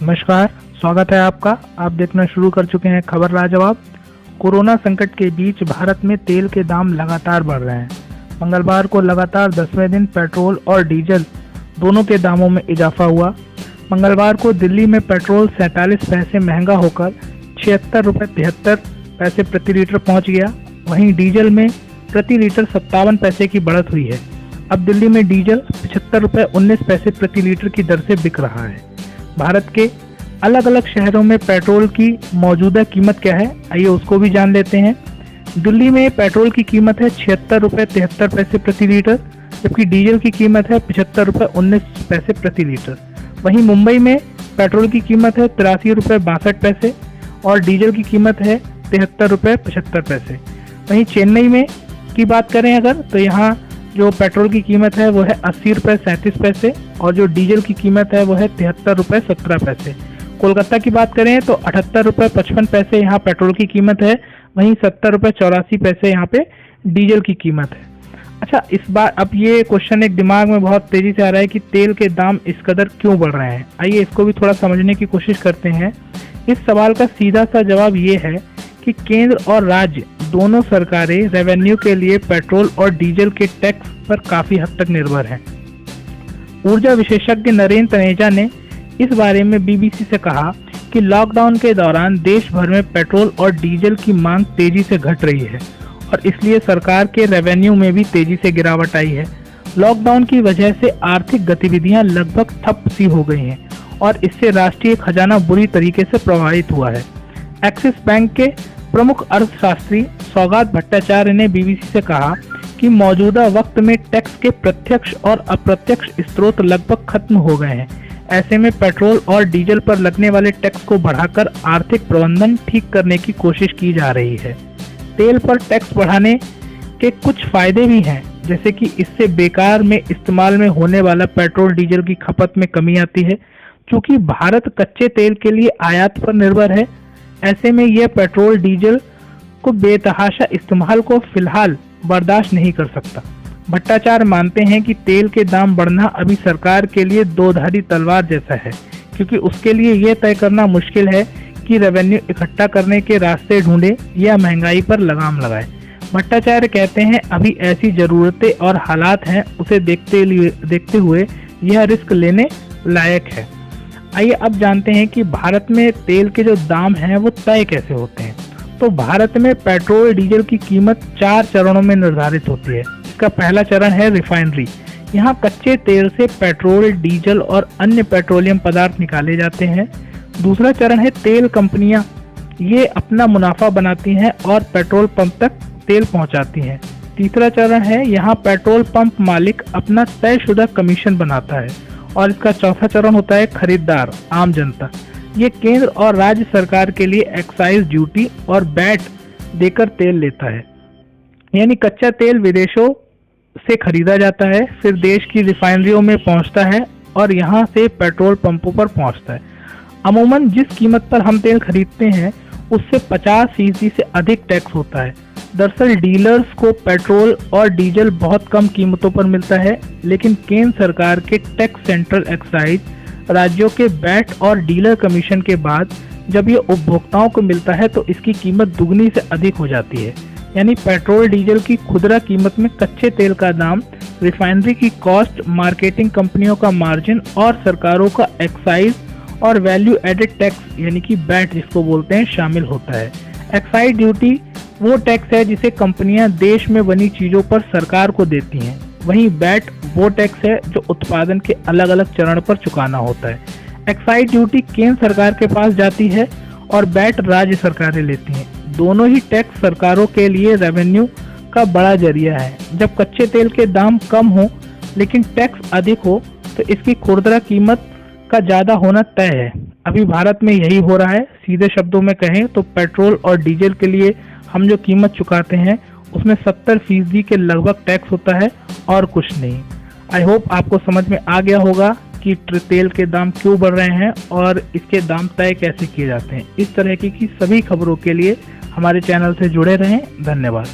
नमस्कार, स्वागत है आपका। आप देखना शुरू कर चुके हैं खबर लाजवाब। कोरोना संकट के बीच भारत में तेल के दाम लगातार बढ़ रहे हैं। मंगलवार को लगातार 10वें दिन पेट्रोल और डीजल दोनों के दामों में इजाफा हुआ। मंगलवार को दिल्ली में पेट्रोल 47 पैसे महंगा होकर 76 रुपये 73 पैसे प्रति लीटर पहुंच गया। वहीं डीजल में प्रति लीटर 57 पैसे की बढ़त हुई है। अब दिल्ली में डीजल 75 रुपये 19 पैसे प्रति लीटर की दर से बिक रहा है। भारत के अलग अलग शहरों में पेट्रोल की मौजूदा कीमत क्या है, आइए उसको भी जान लेते हैं। दिल्ली में पेट्रोल की कीमत है 76 रुपये 73 पैसे प्रति लीटर, जबकि डीजल की कीमत है 75 रुपये 19 पैसे प्रति लीटर। वहीं मुंबई में पेट्रोल की कीमत है 83 रुपये 62 पैसे और डीजल की कीमत है 73 रुपये 75 पैसे। वहीं चेन्नई में की बात करें अगर, तो यहाँ जो पेट्रोल की कीमत है वो है 80 रुपये 37 पैसे और जो डीजल की कीमत है वो है 73 रुपये 17 पैसे। कोलकाता की बात करें तो 78 रुपये 55 पैसे यहाँ पेट्रोल की कीमत है, वहीं 70 रुपये 84 पैसे यहाँ पे डीजल की कीमत है। अच्छा, इस बार अब ये क्वेश्चन एक दिमाग में बहुत तेजी से आ रहा है कि तेल के दाम इस कदर क्यों बढ़ रहे हैं। आइए इसको भी थोड़ा समझने की कोशिश करते हैं। इस सवाल का सीधा सा जवाब ये है कि केंद्र और राज्य दोनों सरकारें रेवेन्यू के लिए पेट्रोल और डीजल के टैक्स पर काफी हद तक निर्भर हैं। ऊर्जा विशेषज्ञ नरेंद्र तनेजा ने इस बारे में बीबीसी से कहा कि लॉकडाउन के दौरान देश भर में पेट्रोल और डीजल की मांग तेजी से घट रही है और इसलिए सरकार के रेवेन्यू में भी तेजी से गिरावट आई है। लॉकडाउन की वजह से आर्थिक गतिविधियां लगभग ठप सी हो गई हैं और इससे राष्ट्रीय खजाना बुरी तरीके से प्रभावित हुआ है। एक्सिस बैंक के प्रमुख अर्थशास्त्री सौगात भट्टाचार्य ने बीबीसी से कहा कि मौजूदा वक्त में टैक्स के प्रत्यक्ष और अप्रत्यक्ष स्रोत लगभग खत्म हो गए हैं। ऐसे में पेट्रोल और डीजल पर लगने वाले टैक्स को बढ़ाकर आर्थिक प्रबंधन ठीक करने की कोशिश की जा रही है। तेल पर टैक्स बढ़ाने के कुछ फायदे भी हैं, जैसे कि इससे बेकार में इस्तेमाल में होने वाला पेट्रोल डीजल की खपत में कमी आती है। चूंकि भारत कच्चे तेल के लिए आयात पर निर्भर है, ऐसे में यह पेट्रोल डीजल को बेतहाशा इस्तेमाल को फिलहाल बर्दाश्त नहीं कर सकता। भट्टाचार्य मानते हैं कि तेल के दाम बढ़ना अभी सरकार के लिए दोधारी तलवार जैसा है, क्योंकि उसके लिए यह तय करना मुश्किल है कि रेवेन्यू इकट्ठा करने के रास्ते ढूंढे या महंगाई पर लगाम लगाए। भट्टाचार्य कहते हैं अभी ऐसी जरूरतें और हालात हैं, उसे देखते हुए यह रिस्क लेने लायक है। आइए अब जानते हैं कि भारत में तेल के जो दाम हैं वो तय कैसे होते हैं। तो भारत में पेट्रोल डीजल की कीमत 4 चरणों में निर्धारित होती है। इसका पहला चरण है रिफाइनरी। यहाँ कच्चे तेल से पेट्रोल, डीजल और अन्य पेट्रोलियम पदार्थ निकाले जाते हैं। दूसरा चरण है तेल कंपनियां, ये अपना मुनाफा बनाती हैं और पेट्रोल पंप तक तेल पहुंचाती हैं। तीसरा चरण है यहाँ पेट्रोल पंप मालिक अपना तयशुदा कमीशन बनाता है और इसका चौथा चरण होता है खरीदार, आम जनता। ये केंद्र और राज्य सरकार के लिए एक्साइज ड्यूटी और वैट देकर तेल लेता है। यानी कच्चा तेल विदेशों से खरीदा जाता है, फिर देश की रिफाइनरियों में पहुंचता है और यहां से पेट्रोल पंपों पर पहुंचता है। अमूमन जिस कीमत पर हम तेल खरीदते हैं उससे 50% से अधिक टैक्स होता है। दरअसल डीलर्स को पेट्रोल और डीजल बहुत कम कीमतों पर मिलता है, लेकिन केंद्र सरकार के टैक्स, सेंट्रल एक्साइज, राज्यों के वैट और डीलर कमीशन के बाद जब ये उपभोक्ताओं को मिलता है तो इसकी कीमत दुगनी से अधिक हो जाती है। यानी पेट्रोल डीजल की खुदरा कीमत में कच्चे तेल का दाम, रिफाइनरी की कॉस्ट, मार्केटिंग कंपनियों का मार्जिन और सरकारों का एक्साइज और वैल्यू एडेड टैक्स यानी कि वैट जिसको बोलते हैं शामिल होता है। एक्साइज ड्यूटी वो टैक्स है जिसे कंपनियां देश में बनी चीजों पर सरकार को देती हैं। वहीं वैट वो टैक्स है जो उत्पादन के अलग अलग चरण पर चुकाना होता है। एक्साइज ड्यूटी केंद्र सरकार के पास जाती है और वैट राज्य सरकारें लेती हैं। दोनों ही टैक्स सरकारों के लिए रेवेन्यू का बड़ा जरिया है। जब कच्चे तेल के दाम कम हो लेकिन टैक्स अधिक हो तो इसकी खुदरा कीमत का ज्यादा होना तय है। अभी भारत में यही हो रहा है। सीधे शब्दों में कहें तो पेट्रोल और डीजल के लिए हम जो कीमत चुकाते हैं उसमें 70% के लगभग टैक्स होता है और कुछ नहीं। आई होप आपको समझ में आ गया होगा कि तेल के दाम क्यों बढ़ रहे हैं और इसके दाम तय कैसे किए जाते हैं। इस तरह की सभी खबरों के लिए हमारे चैनल से जुड़े रहें। धन्यवाद।